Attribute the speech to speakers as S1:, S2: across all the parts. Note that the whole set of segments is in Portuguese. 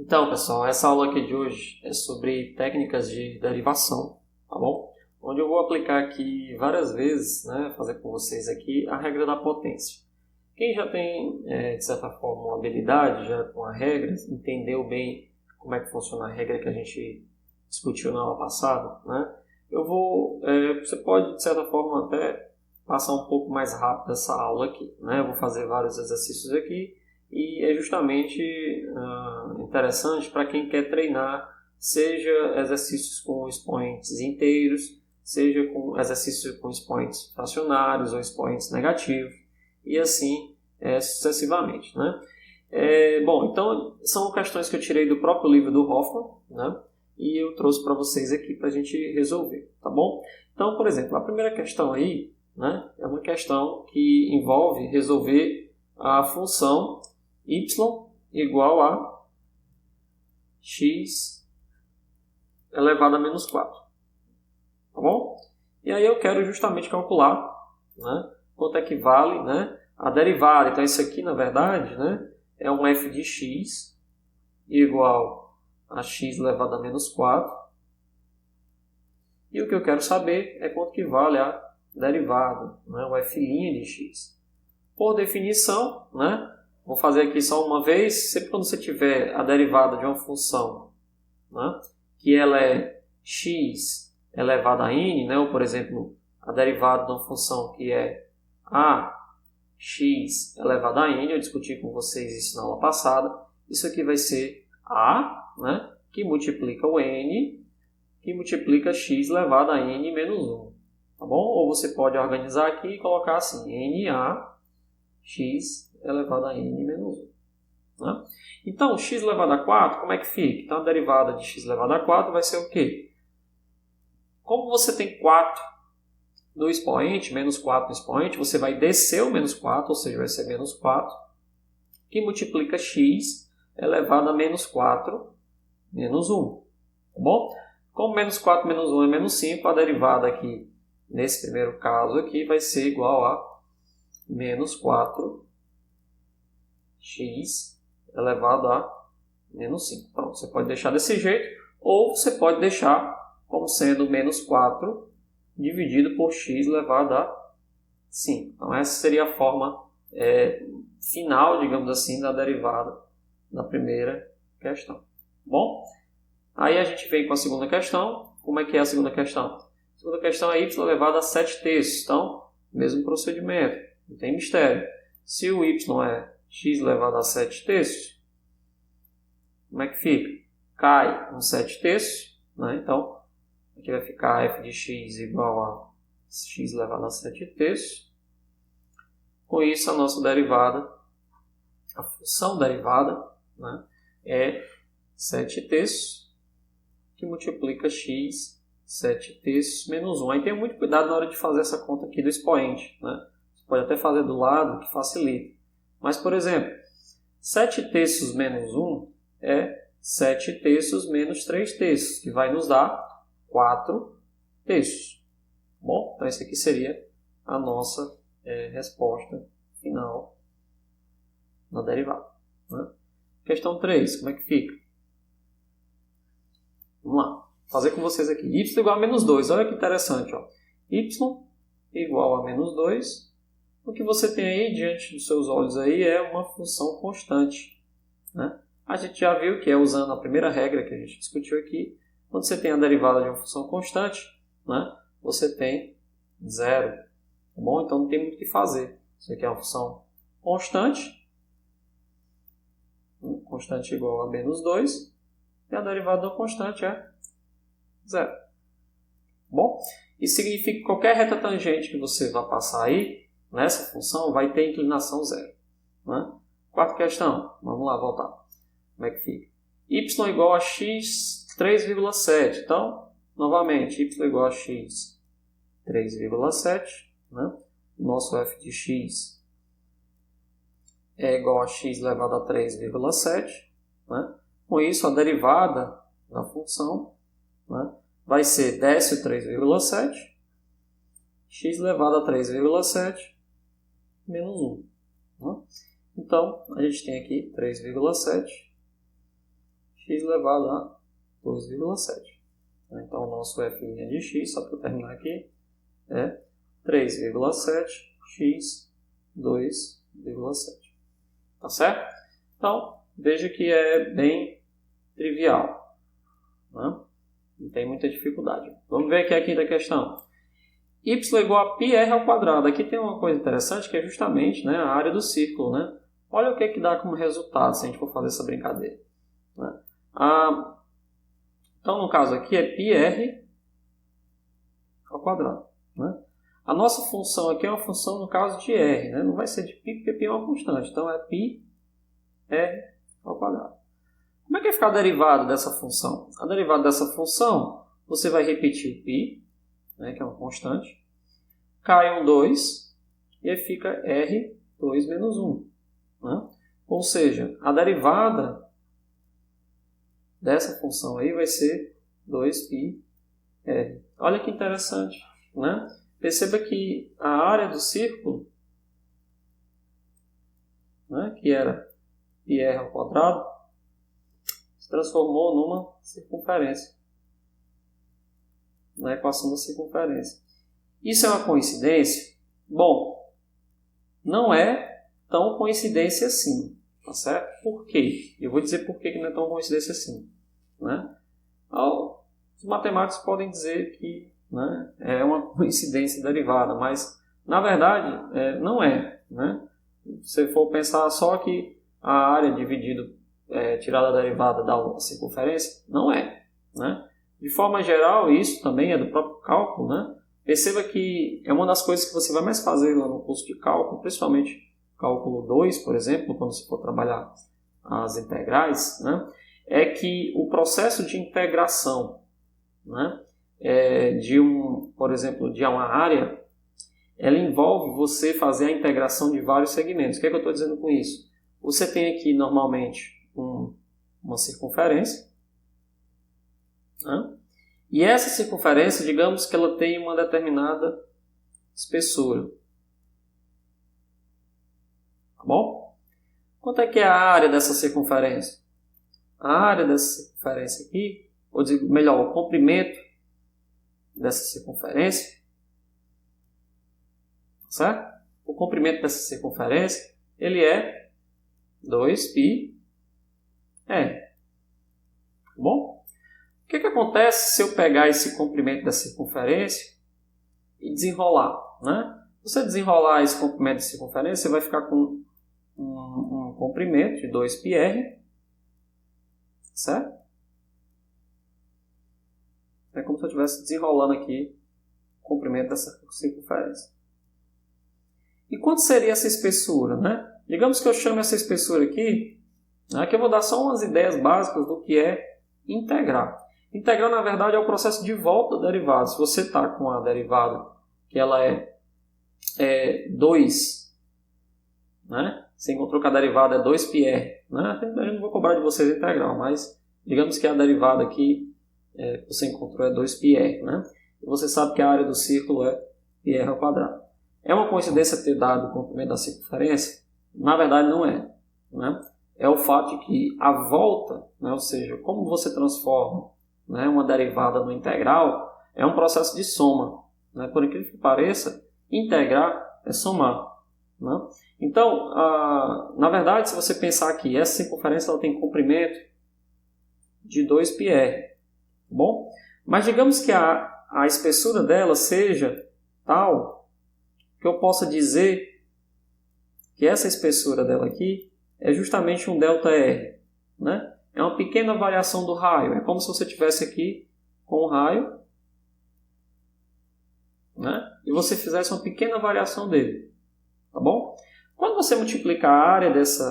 S1: Então, pessoal, essa aula aqui de hoje é sobre técnicas de derivação, tá bom? Onde eu vou aplicar aqui várias vezes, fazer com vocês aqui a regra da potência. Quem já tem, de certa forma, uma habilidade já com a regra, entendeu bem como é que funciona a regra que a gente discutiu na aula passada, você pode, de certa forma, até passar um pouco mais rápido essa aula aqui, Eu vou fazer vários exercícios aqui e é justamente interessante para quem quer treinar, seja exercícios com expoentes inteiros, seja com exercícios com expoentes fracionários ou expoentes negativos, e assim sucessivamente. Então são questões que eu tirei do próprio livro do Hoffman, e eu trouxe para vocês aqui para a gente resolver, tá bom? Então, por exemplo, a primeira questão aí, é uma questão que envolve resolver a função y igual a x elevado a menos 4, tá bom? E aí eu quero justamente calcular, quanto é que vale, a derivada. Então isso aqui, na verdade, é um f de x igual a x elevado a menos 4. E o que eu quero saber é quanto que vale a derivada, o f' de x. Por definição, vou fazer aqui só uma vez, sempre quando você tiver a derivada de uma função, que ela é x elevado a n, ou por exemplo, a derivada de uma função que é ax elevado a n, eu discuti com vocês isso na aula passada, isso aqui vai ser a, que multiplica o n, que multiplica x elevado a n menos 1, tá bom? Ou você pode organizar aqui e colocar assim, na x elevado a n menos 1. Então, x elevado a 4, como é que fica? Então, a derivada de x elevado a 4 vai ser o quê? Como você tem 4 no expoente, menos 4 no expoente, você vai descer o menos 4, ou seja, vai ser menos 4, que multiplica x elevado a menos 4 menos 1. Tá bom? Como menos 4 menos 1 é menos 5, a derivada aqui, nesse primeiro caso aqui, vai ser igual a menos 4x elevado a menos 5. Pronto, você pode deixar desse jeito, ou você pode deixar como sendo menos 4 dividido por x elevado a 5. Então, essa seria a forma final, digamos assim, da derivada da primeira questão. Bom, aí a gente vem com a segunda questão. Como é que é a segunda questão? A segunda questão é y elevado a 7 terços. Então, mesmo procedimento, não tem mistério. Se o y é x elevado a 7 terços, como é que fica? Cai um 7 terços, Então, aqui vai ficar f de x igual a x elevado a 7 terços. Com isso, a nossa derivada, a função derivada, é 7 terços, que multiplica x 7 terços menos 1. Aí tenha muito cuidado na hora de fazer essa conta aqui do expoente. Você pode até fazer do lado, que facilita. Mas, por exemplo, 7 terços menos 1 é 7 terços menos 3 terços, que vai nos dar 4 terços. Bom, então essa aqui seria a nossa resposta final na derivada. Questão 3, como é que fica? Vamos lá, fazer com vocês aqui. Y igual a menos 2, olha que interessante. Y igual a menos 2. O que você tem aí diante dos seus olhos aí é uma função constante. A gente já viu que usando a primeira regra que a gente discutiu aqui, quando você tem a derivada de uma função constante, você tem zero. Tá bom? Então não tem muito o que fazer. Isso aqui é uma função constante. Constante igual a menos 2. E a derivada da constante é zero. Bom, isso significa que qualquer reta tangente que você vai passar aí, nessa função, vai ter inclinação zero. Quarta questão, vamos lá voltar. Como é que fica? Y igual a x 3,7. Então, novamente, y igual a x 3,7. Nosso f de x é igual a x elevado a 3,7. Com isso, a derivada da função vai ser desce o 3,7, x elevado a 3,7 menos 1. Então, a gente tem aqui 3,7 x elevado a 2,7. Então, o nosso f' de x, só para terminar aqui, é 3,7x 2,7. Tá certo? Então, veja que é bem trivial, né? Não tem muita dificuldade. Vamos ver aqui a quinta questão. Y igual a πr ao quadrado. Aqui tem uma coisa interessante que é justamente, né, a área do círculo, né? Olha o que dá como resultado se a gente for fazer essa brincadeira, né? Então, no caso aqui é πr ao quadrado, né? A nossa função aqui é uma função, no caso, de r, né? Não vai ser de π, porque π é uma constante. Então, é πr ao quadrado. Como é que vai ficar a derivada dessa função? A derivada dessa função, você vai repetir o π, né, que é uma constante, cai um 2 e aí fica r2 menos 1. Né? Ou seja, a derivada dessa função aí vai ser 2πr. Olha que interessante, né? Perceba que a área do círculo, né, que era πr ao quadrado, se transformou numa circunferência, na equação da circunferência. Isso é uma coincidência? Bom, não é tão coincidência assim, tá certo? Por quê? Eu vou dizer por que não é tão coincidência assim, né? Os matemáticos podem dizer que, né, é uma coincidência derivada, mas na verdade não é, né? Se for pensar só que a área tirada a derivada da circunferência, não é, né? De forma geral, isso também é do próprio cálculo, né? Perceba que é uma das coisas que você vai mais fazer lá no curso de cálculo, principalmente cálculo 2, por exemplo, quando você for trabalhar as integrais, né? É que o processo de integração, né, por exemplo, de uma área, ela envolve você fazer a integração de vários segmentos. O que é que eu estou dizendo com isso? Você tem aqui, normalmente, uma circunferência, né? E essa circunferência, digamos que ela tem uma determinada espessura. Tá bom? Quanto é que é a área dessa circunferência? A área dessa circunferência aqui, ou digo melhor, o comprimento dessa circunferência, certo? O comprimento dessa circunferência, ele é 2πr. Tá bom? O que acontece se eu pegar esse comprimento da circunferência e desenrolar, né? Se você desenrolar esse comprimento da circunferência, você vai ficar com um comprimento de 2πr, certo? É como se eu estivesse desenrolando aqui o comprimento dessa circunferência. E quanto seria essa espessura, né? Digamos que eu chame essa espessura aqui, aqui eu vou dar só umas ideias básicas do que é integrar. Integrar, na verdade, é o processo de volta da derivada. Se você está com a derivada que ela é 2, né? Você encontrou que a derivada é 2πr, né? Eu não vou cobrar de vocês a integral, mas digamos que a derivada aqui que você encontrou é 2πr, né? E você sabe que a área do círculo é πr ao quadrado. É uma coincidência ter dado o comprimento da circunferência? Na verdade, não é, né? É o fato de que a volta, né? Ou seja, como você transforma, né, uma derivada no integral, é um processo de soma, né? Por incrível que pareça, integrar é somar, né? Então, na verdade, se você pensar que essa circunferência ela tem comprimento de 2πr, tá bom? Mas digamos que a espessura dela seja tal que eu possa dizer que essa espessura dela aqui é justamente um ΔR, né? É uma pequena variação do raio. É como se você tivesse aqui com um raio, né? E você fizesse uma pequena variação dele, tá bom? Quando você multiplicar a área desse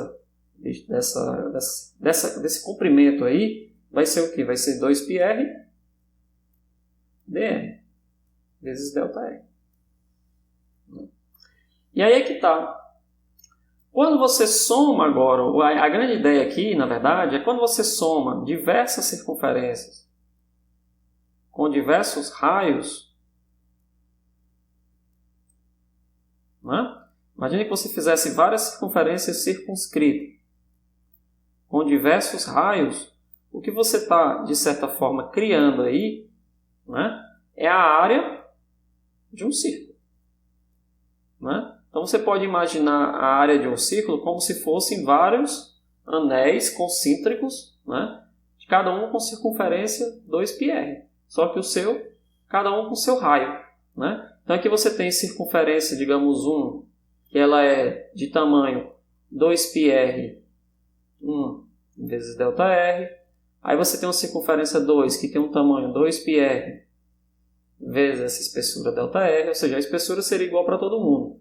S1: comprimento aí, vai ser o quê? Vai ser 2πr dr vezes ΔR. E aí é que está. Quando você soma agora, a grande ideia aqui, na verdade, é quando você soma diversas circunferências com diversos raios, né? Imagine que você fizesse várias circunferências circunscritas com diversos raios, o que você está, de certa forma, criando aí, né, é a área de um círculo. Né? Então você pode imaginar a área de um círculo como se fossem vários anéis concêntricos, né, de cada um com circunferência 2πr. Só que o seu, cada um com seu raio. Né? Então aqui você tem circunferência, digamos, 1, que ela é de tamanho 2πr, 1 vezes ΔR. Aí você tem uma circunferência 2, que tem um tamanho 2πr vezes essa espessura ΔR, ou seja, a espessura seria igual para todo mundo. O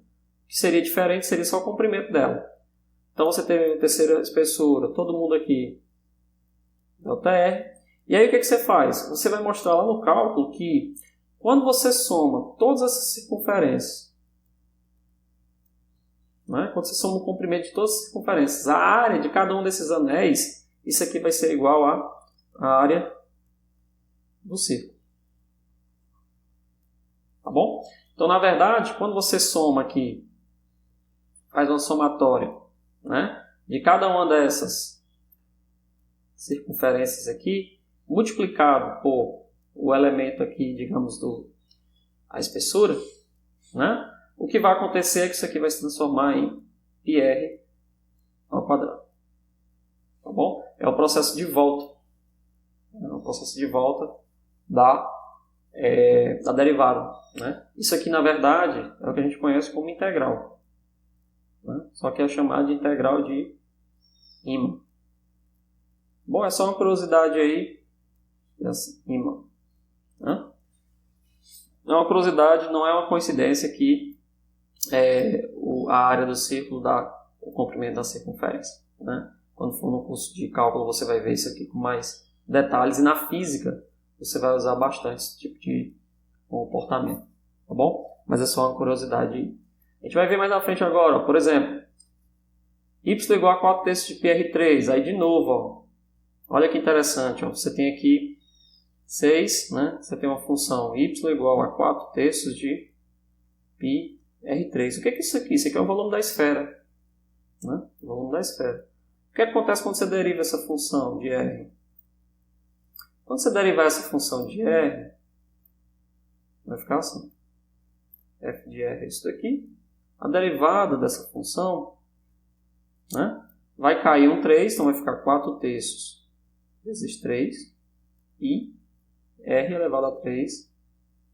S1: que seria diferente seria só o comprimento dela. Então você tem a terceira espessura, todo mundo aqui, ΔR. E aí o que você faz? Você vai mostrar lá no cálculo que quando você soma todas essas circunferências, né, quando você soma o comprimento de todas as circunferências, a área de cada um desses anéis, isso aqui vai ser igual à área do círculo. Tá bom? Então, na verdade, quando você soma aqui, faz uma somatória, né, de cada uma dessas circunferências aqui, multiplicado por o elemento aqui, digamos, a espessura, né, o que vai acontecer é que isso aqui vai se transformar em πr ao quadrado. Tá bom? É o processo de volta. É o processo de volta da derivada. Né? Isso aqui, na verdade, é o que a gente conhece como integral. Né? Só que é chamado de integral de Riemann. Bom, é só uma curiosidade aí. Riemann. Né? É uma curiosidade, não é uma coincidência que a área do círculo dá o comprimento da circunferência. Né? Quando for no curso de cálculo, você vai ver isso aqui com mais detalhes. E na física, você vai usar bastante esse tipo de comportamento. Tá bom? Mas é só uma curiosidade. A gente vai ver mais na frente agora. Ó. Por exemplo, y igual a 4/3 de πr3. Aí, de novo, ó, olha que interessante. Ó. Você tem aqui 6. Né? Você tem uma função y igual a 4/3 de πr3. O que é isso aqui? Isso aqui é o volume da esfera. Né? O volume da esfera. O que acontece quando você deriva essa função de R? Quando você derivar essa função de R, vai ficar assim. F de R é isso daqui. A derivada dessa função, né, vai cair um 3, então vai ficar 4/3 vezes 3. E R elevado a 3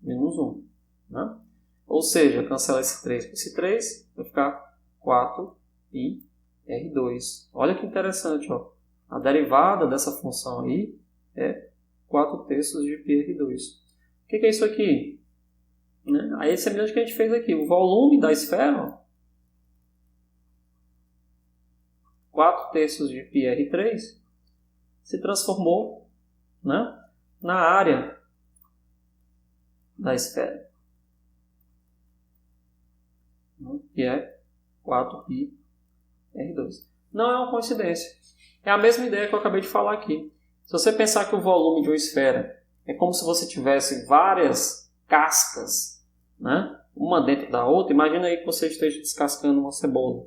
S1: menos 1. Né? Ou seja, cancela esse 3 com esse 3, vai ficar 4πr2. Olha que interessante. Ó. A derivada dessa função aí é 4/3 de πr2. O que é isso aqui? Né? Aí é semelhante ao que a gente fez aqui. O volume da esfera, 4/3 de πr3, se transformou, né, na área da esfera, que é 4πr2. Não é uma coincidência. É a mesma ideia que eu acabei de falar aqui. Se você pensar que o volume de uma esfera é como se você tivesse várias cascas, né, uma dentro da outra, imagina aí que você esteja descascando uma cebola.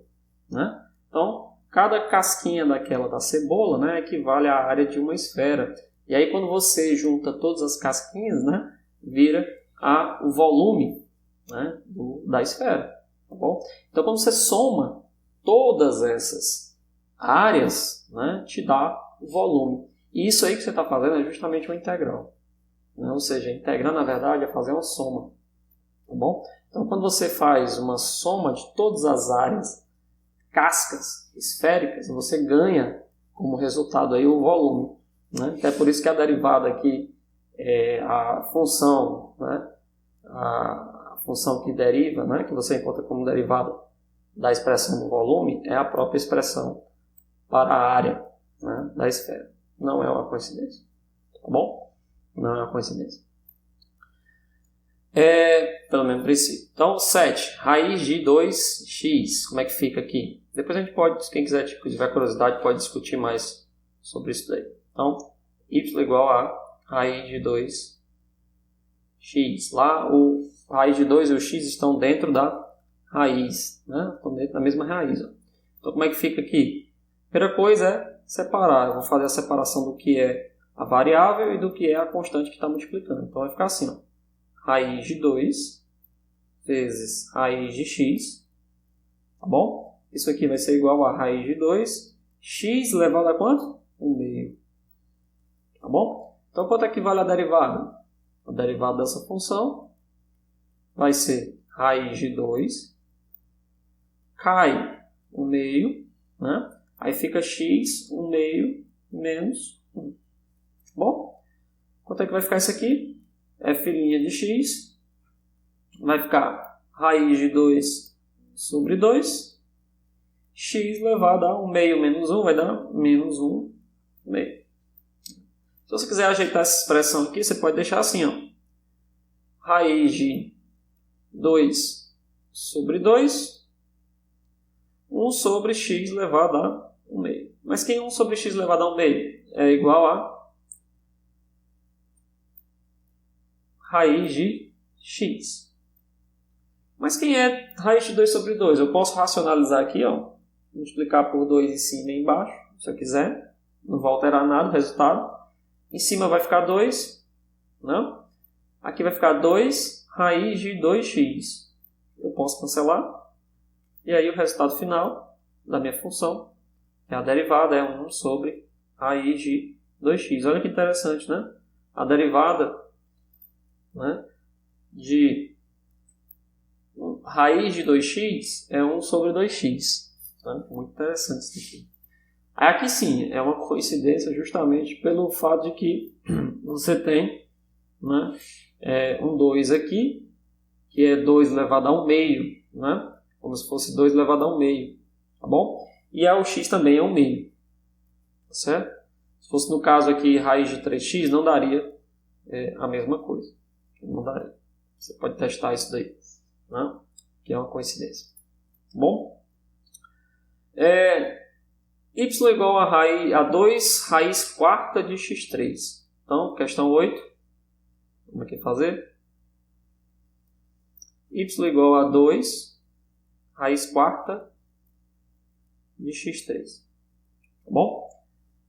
S1: Né? Então, cada casquinha daquela da cebola, né, equivale à área de uma esfera. E aí, quando você junta todas as casquinhas, né, vira o volume, né, da esfera. Tá bom? Então, quando você soma todas essas áreas, né, te dá o volume. E isso aí que você está fazendo é justamente uma integral. Né? Ou seja, integrar, na verdade, é fazer uma soma. Tá bom? Então, quando você faz uma soma de todas as áreas, cascas esféricas, você ganha como resultado aí o volume. Né? Até por isso que a derivada aqui é a função, né? A função que deriva, né? Que você encontra como derivada da expressão do volume, é a própria expressão para a área, né, da esfera. Não é uma coincidência. Tá bom? Não é uma coincidência. Pelo mesmo princípio. Então, 7. Raiz de 2x. Como é que fica aqui? Depois a gente pode, quem quiser, tiver curiosidade, pode discutir mais sobre isso daí. Então, y igual a raiz de 2x. Lá, o raiz de 2 e o x estão dentro da raiz. Né? Estão dentro da mesma raiz. Ó. Então, como é que fica aqui? Primeira coisa é separar. Eu vou fazer a separação do que é a variável e do que é a constante que está multiplicando. Então vai ficar assim, ó, raiz de 2 vezes raiz de x, tá bom? Isso aqui vai ser igual a raiz de 2, x elevado a quanto? 1/2. Tá bom? Então quanto é que vale a derivada? A derivada dessa função vai ser raiz de 2, cai 1/2, né? Aí fica x 1/2 menos 1. Bom, quanto é que vai ficar isso aqui? F' de x vai ficar raiz de 2 sobre 2, x elevado a 1/2 menos 1 vai dar menos 1/2. Se você quiser ajeitar essa expressão aqui, você pode deixar assim, ó, raiz de 2 sobre 2, 1 sobre x elevado a 1/2. Mas quem 1 sobre x elevado a 1/2 é igual a raiz de x. Mas quem é raiz de 2 sobre 2? Eu posso racionalizar aqui, ó, multiplicar por 2 em cima e embaixo, se eu quiser. Não vai alterar nada o resultado. Em cima vai ficar 2, não? Aqui vai ficar 2 raiz de 2x. Eu posso cancelar. E aí o resultado final da minha função, que é a derivada, é 1 sobre raiz de 2x. Olha que interessante, né? A derivada, né, de raiz de 2x é 1 sobre 2x. Né? Muito interessante isso aqui. Aqui sim, é uma coincidência justamente pelo fato de que você tem, né, um 2 aqui, que é 2 elevado a 1/2, né? Como se fosse 2 elevado a 1/2, tá bom? E o x também é 1/2, tá certo? Se fosse no caso aqui raiz de 3x, não daria a mesma coisa. Não daria. Você pode testar isso daí, né? Que é uma coincidência. Tá bom? Y igual a 2 raiz quarta de x3. Então, questão 8. Vamos aqui fazer. Y igual a 2 raiz quarta de x3. Tá bom?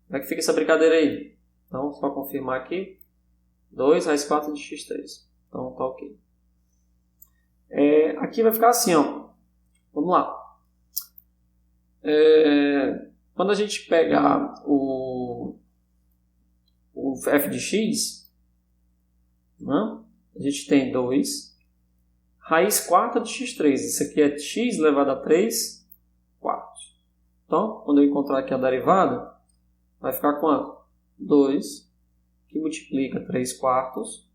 S1: Como é que fica essa brincadeira aí? Então, só confirmar aqui. 2 raiz quarta de x3. Então, tá ok. Aqui vai ficar assim, ó. Vamos lá. Quando a gente pegar o f de x, né, a gente tem 2 raiz quarta de x3. Isso aqui é x elevado a 3 quartos. Então, quando eu encontrar aqui a derivada, vai ficar quanto? 2, que multiplica 3 quartos,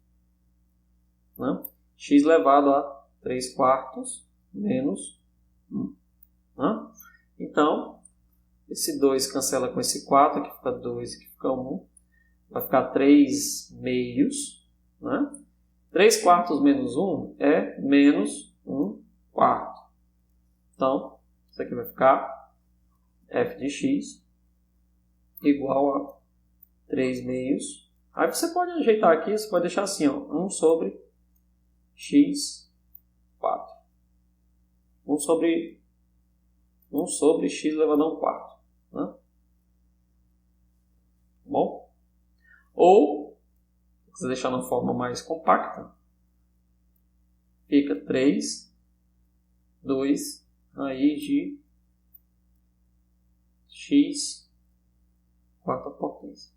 S1: né? X elevado a 3 quartos menos 1. Né? Então, esse 2 cancela com esse 4, aqui fica 2, aqui fica 1. Vai ficar 3 meios. Né? 3 quartos menos 1 é menos 1 quarto. Então, isso aqui vai ficar f de x igual a 3 meios. Aí você pode ajeitar aqui, você pode deixar assim, ó, 1 sobre x 4. 1 sobre x elevado a 1 quarto. Né? Bom? Ou, se você deixar na forma mais compacta, fica 3, 2 raiz de x quarta potência.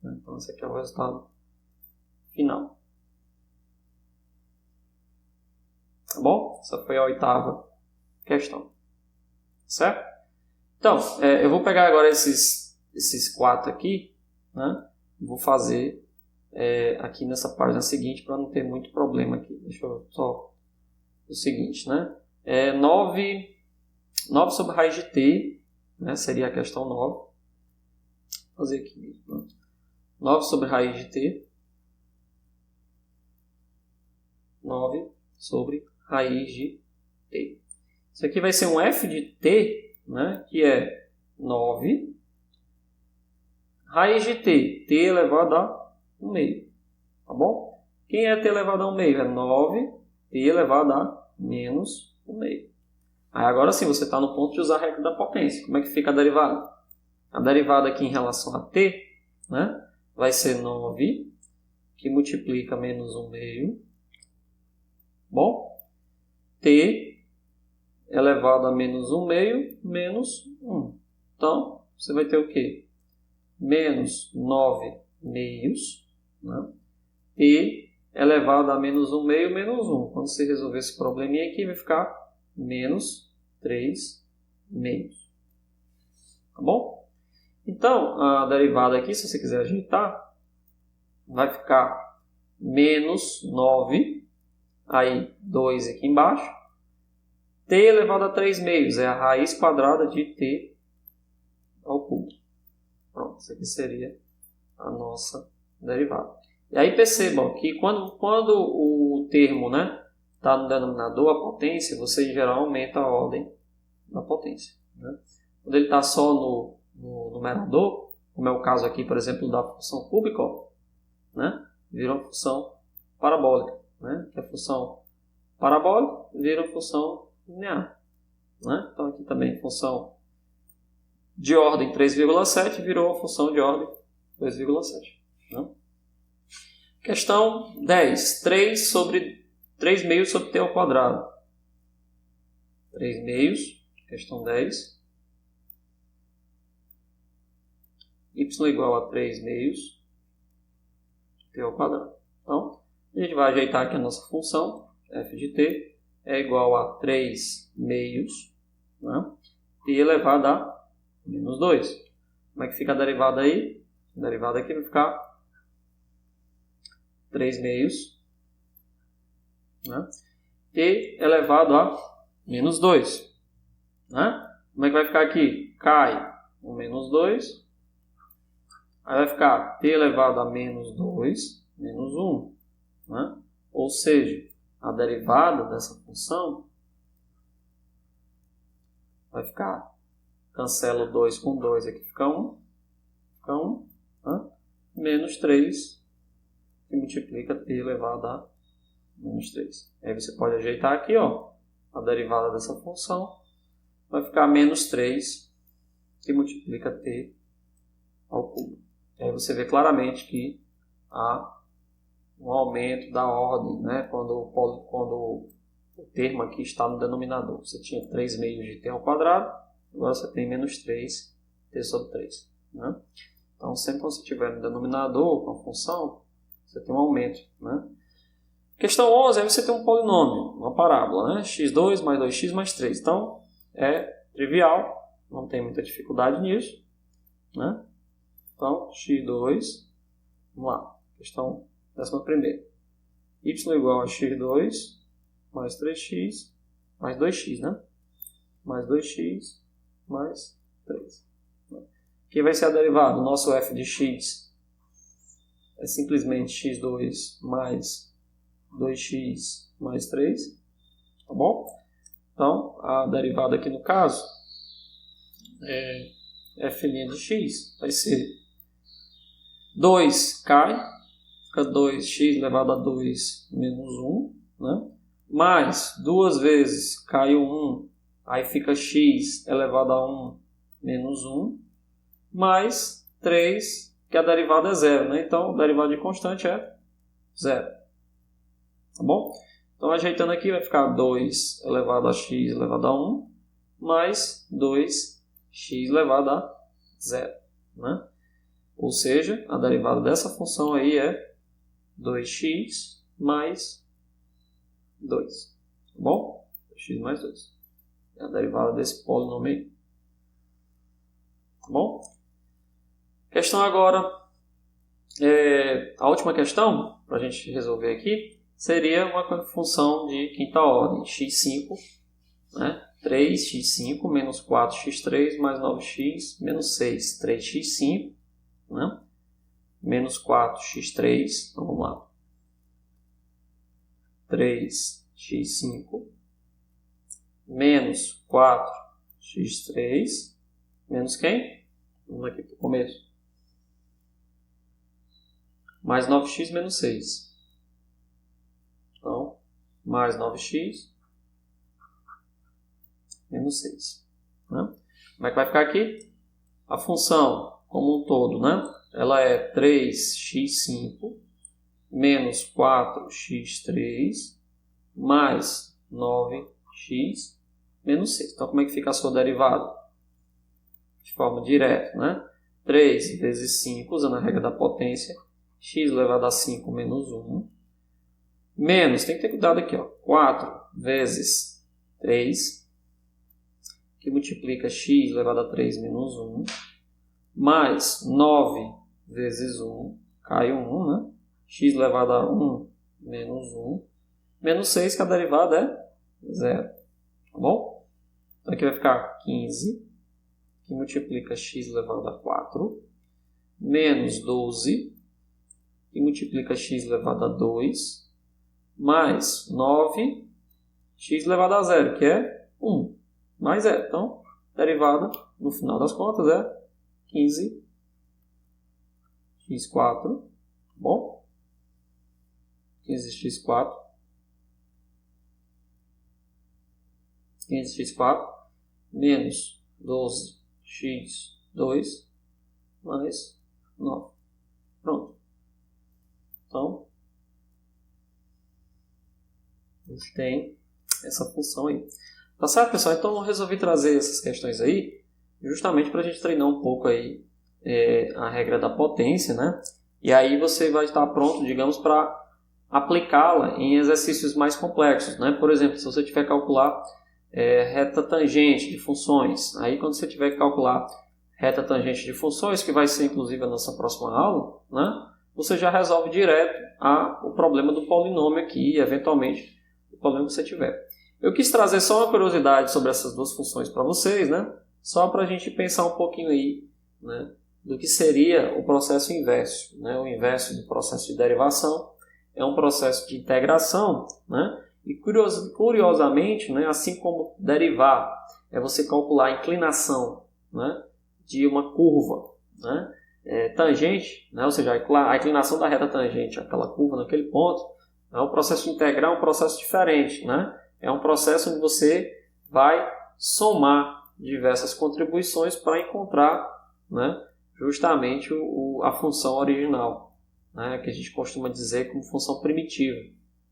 S1: Então, esse aqui é o resultado final. Tá bom? Essa foi a 8ª questão. Certo? Então, eu vou pegar agora esses 4 aqui, né? Vou fazer aqui nessa página seguinte para não ter muito problema aqui. Deixa eu só o seguinte, né? 9 sobre raiz de t, né? Seria a questão 9. Vou fazer aqui mesmo. Né? 9 sobre raiz de t. 9 sobre raiz de t. Isso aqui vai ser um f de t, né, que é 9 raiz de t, t elevado a 1/2. Tá bom? Quem é t elevado a 1/2? É 9 t elevado a menos 1/2. Aí agora sim, você está no ponto de usar a regra da potência. Como é que fica a derivada? a derivada aqui em relação a t, né, vai ser 9, que multiplica menos 1 meio. Bom, t elevado a menos 1 meio menos 1. Então, você vai ter o quê? Menos 9 meios, né? T elevado a menos 1 meio menos 1. Quando você resolver esse probleminha aqui, vai ficar menos 3 meios. Tá bom? Então, a derivada aqui, se você quiser ajeitar, vai ficar menos 9, aí 2 aqui embaixo. T elevado a 3 meios é a raiz quadrada de t ao cubo. Pronto, isso aqui seria a nossa derivada. E aí percebam que quando o termo está no denominador, a potência, você em geral aumenta a ordem da potência. Né? Quando ele está só no numerador, como é o caso aqui, por exemplo, da função cúbica, né? Vira uma função parabólica. Né? Que a função parabólica vira uma função linear. Né? Então aqui também função de ordem 3,7 virou uma função de ordem 2,7. Né? Questão 10. 3 meios sobre t ao quadrado. 3 meios. Questão 10. Y igual a 3 meios t ao quadrado. Então, a gente vai ajeitar aqui a nossa função. F de t é igual a 3 meios, né? T elevado a menos 2. Como é que fica a derivada aí? A derivada aqui vai ficar 3 meios, né? T elevado a menos 2. Né? Como é que vai ficar aqui? Cai o menos 2. Aí vai ficar t elevado a menos 2, menos 1. Né? Ou seja, a derivada dessa função vai ficar, cancelo 2 com 2, aqui fica 1, né? Menos 3, que multiplica t elevado a menos 3. Aí você pode ajeitar aqui, ó, a derivada dessa função vai ficar menos 3, que multiplica t ao cubo. Aí você vê claramente que há um aumento da ordem, né? Quando o termo aqui está no denominador. Você tinha 3 meios de t ao quadrado, agora você tem menos 3 t sobre 3. Né? Então, sempre que você tiver no denominador com a função, você tem um aumento. Né? Questão 11, aí você tem um polinômio, uma parábola, né? x2 mais 2x mais 3. Então, é trivial, não tem muita dificuldade nisso. Né? Então, x2, vamos lá, questão 11ª. Y igual a x2 mais 3x mais 2x, né? Mais 2x mais 3. Aqui vai ser a derivada. O nosso f de x é simplesmente x2 mais 2x mais 3. Tá bom? Então, a derivada aqui no caso é f' de x. Vai ser 2 cai. Fica 2x elevado a 2 menos 1, né? Mais 2 vezes caiu 1, aí fica x elevado a 1 menos 1, mais 3, que a derivada é 0, né? Então, a derivada de constante é 0. Tá bom? Então, ajeitando aqui, vai ficar 2 elevado a x elevado a 1, mais 2x elevado a 0, né? Ou seja, a derivada dessa função aí é 2x mais 2. Tá bom? 2x mais 2. É a derivada desse polinômio aí. Tá bom? Questão agora. A última questão, para a gente resolver aqui, seria uma função de quinta ordem. x5, né? 3x5 menos 4x3 mais 9x menos 6. 3x5, né? Menos 4x3, então vamos lá, 3x5 menos 4x3 menos quem? Vamos aqui para o começo. Mais 9x menos 6. Então, mais 9x menos 6. Né? Como é que vai ficar aqui? a função como um todo, né? Ela é 3x5 menos 4x3 mais 9x menos 6. Então, como é que fica a sua derivada? De forma direta, né? 3 vezes 5, usando a regra da potência, x elevado a 5 menos 1, menos, tem que ter cuidado aqui, ó, 4 vezes 3, que multiplica x elevado a 3 menos 1, mais 9 vezes 1, cai 1, né? X elevado a 1 menos 1, menos 6, que a derivada é 0. Tá bom? Então aqui vai ficar 15, que multiplica x elevado a 4, menos 12, que multiplica x elevado a 2, mais 9, x elevado a 0, que é 1, mais 0. Então, derivada, no final das contas, é 15 x4, tá bom? 15x4 menos 12x2 mais 9. Pronto. Então, a gente tem essa função aí. Tá certo, pessoal? Então, eu resolvi trazer essas questões aí justamente para a gente treinar um pouco aí a regra da potência, né? E aí você vai estar pronto, digamos, para aplicá-la em exercícios mais complexos, né? Por exemplo, se você tiver que calcular reta tangente de funções, aí quando você tiver que calcular reta tangente de funções, que vai ser inclusive a nossa próxima aula, né? Você já resolve direto o problema do polinômio aqui e eventualmente o problema que você tiver. Eu quis trazer só uma curiosidade sobre essas duas funções para vocês, né? Só para a gente pensar um pouquinho aí, né, do que seria o processo inverso, né? O inverso do processo de derivação é um processo de integração, né? E curiosamente, né, assim como derivar é você calcular a inclinação, né, de uma curva, né, tangente, né, ou seja, a inclinação da reta tangente àquela curva naquele ponto, o processo de integrar é um processo diferente, né? É um processo onde você vai somar diversas contribuições para encontrar, né, justamente a função original, né, que a gente costuma dizer como função primitiva,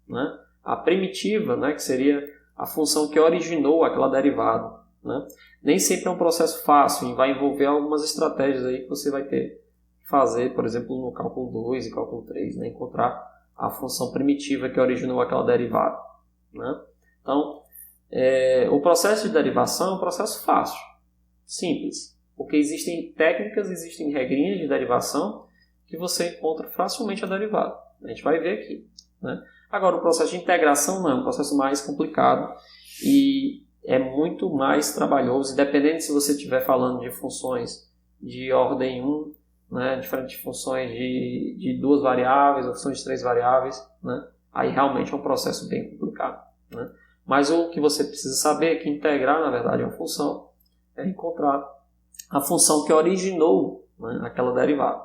S1: né? A primitiva, né, que seria a função que originou aquela derivada, né? Nem sempre é um processo fácil e vai envolver algumas estratégias aí que você vai ter que fazer, por exemplo, no cálculo 2 e cálculo 3, né? Encontrar a função primitiva que originou aquela derivada, né? Então, o processo de derivação é um processo fácil, simples, porque existem técnicas, existem regrinhas de derivação que você encontra facilmente a derivada. A gente vai ver aqui, né? Agora, o processo de integração não, é um processo mais complicado e é muito mais trabalhoso, independente se você estiver falando de funções de ordem 1, né, diferente de funções de 2 variáveis, ou funções de 3 variáveis, né? Aí realmente é um processo bem complicado, né? Mas o que você precisa saber é que integrar, na verdade, uma função é encontrar a função que originou, né, aquela derivada,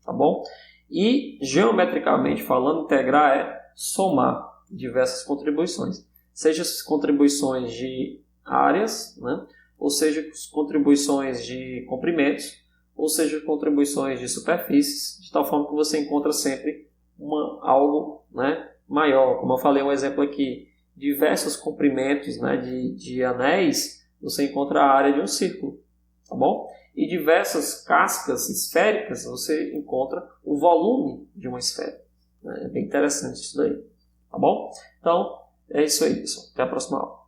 S1: tá bom? E, geometricamente falando, integrar é somar diversas contribuições, seja as contribuições de áreas, né, ou seja, contribuições de comprimentos, ou seja, contribuições de superfícies, de tal forma que você encontra sempre algo, né, maior. Como eu falei, um exemplo aqui, diversos comprimentos, né, de anéis, você encontra a área de um círculo, tá bom? E diversas cascas esféricas, você encontra o volume de uma esfera. É bem interessante isso daí, tá bom? Então, é isso aí, pessoal. Até a próxima aula.